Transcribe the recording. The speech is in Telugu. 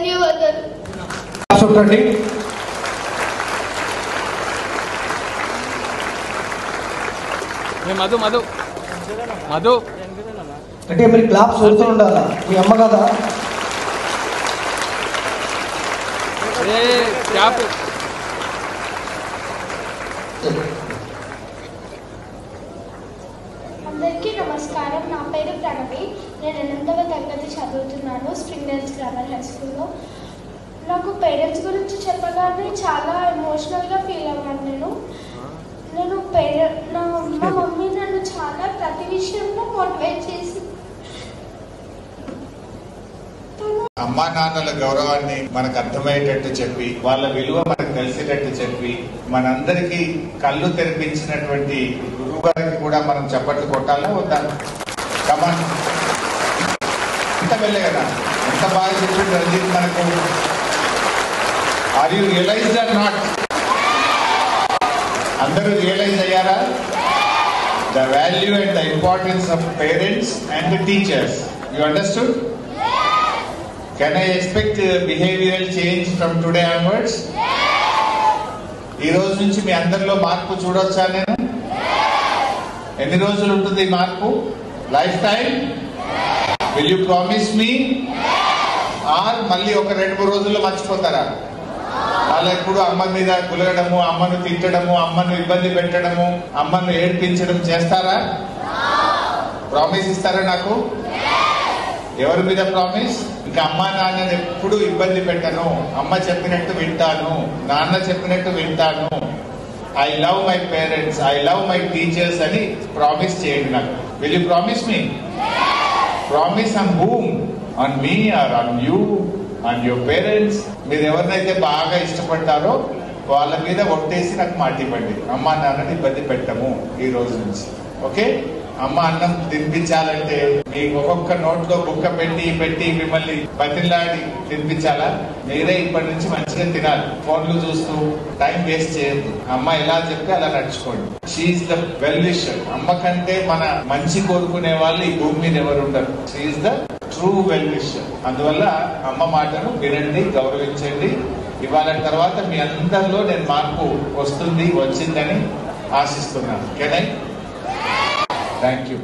ధన్యవాదాలు. మధు మధు మధు అంటే మీరు క్లాప్స్ కొడుతూ ఉండాలా, మీ అమ్మ కదా. అందరికీ నమస్కారం. నా పేరు ప్రణవి. నేను 8వ తరగతి చదువుతున్నాను స్ప్రింగ్ డేల్స్ గ్రామర్ హై స్కూల్లో. నాకు పేరెంట్స్ గురించి చెప్పగానే చాలా ఎమోషనల్గా ఫీల్ అవ్వాను. మా మమ్మీ నన్ను చాలా ప్రతి విషయంలో మోటివేట్ చేసి అమ్మా నాన్నల గౌరవాన్ని మనకు అర్థమయ్యేటట్టు చెప్పి, వాళ్ళ విలువ మనకు తెలిసేటట్టు చెప్పి, మనందరికీ కళ్ళు తెరిపించినటువంటి గురువు గారికి కూడా మనం చప్పట్లు కొట్టాలా వద్దా? కమాన్, ఇంత వెళ్ళే కదా, ఎంత బాగా చెప్పింది రంజిత్ మనకు. Are you realised or not? అందరూ రియలైజ్ అయ్యారా? The value and the importance of parents and the teachers. You understood? Can I expect behavioral change from today onwards? ఈ రోజు నుంచి మీ అందరిలో మార్పు చూడొచ్చా నేను? ఎన్ని రోజులు ఉంటుంది ఈ మార్పు? Life time? Will you promise me? Or మళ్ళీ ఒక 2-3 రోజుల్లో మర్చిపోతారా? వాళ్ళు ఎప్పుడు అమ్మ మీద కులగడము, అమ్మను తిట్టడము, అమ్మను ఇబ్బంది పెట్టడము, అమ్మను ఏడ్పించడం చేస్తారా? ప్రామిస్ ఇస్తారా నాకు? ఎవరి మీద ప్రామిస్? ఇంకా అమ్మా నాన్నని ఎప్పుడు ఇబ్బంది పెట్టను, అమ్మ చెప్పినట్టు వింటాను, నాన్న చెప్పినట్టు వింటాను, I love my parents, I love my teachers అని ప్రామిస్ చేయండి నాకు. Will you promise me? Promise on whom? On me or on you, on your parents? మీరు ఎవరినైతే బాగా ఇష్టపడతారో వాళ్ళ మీద ఒట్టేసి నాకు మాట ఇవ్వండి. అమ్మా నాన్నని ఇబ్బంది పెట్టము ఈ రోజు నుంచి. ఓకే? అమ్మ అన్నం తినిపించాలంటే మీకు ఒక్కొక్క నోట్లో బుక్క పెట్టి మిమ్మల్ని బతిలాడి తినిపించాలా? మీరే ఇప్పటి నుంచి మంచిగా తినాలి. ఫోన్లు చూస్తూ టైం వేస్ట్ చేయద్దు. అమ్మ ఎలా చెప్తే అలా నడుచుకోండి. She is the well wisher. అమ్మ కంటే మన మంచి కోరుకునే వాళ్ళు ఈ భూమి మీద ఎవరు ఉండరు. She's the true well wisher. అందువల్ల అమ్మ మాటను వినండి, గౌరవించండి. ఇవాళ తర్వాత మీ అందరిలో నేను మార్పు వచ్చిందని ఆశిస్తున్నాను. Can I? Thank you.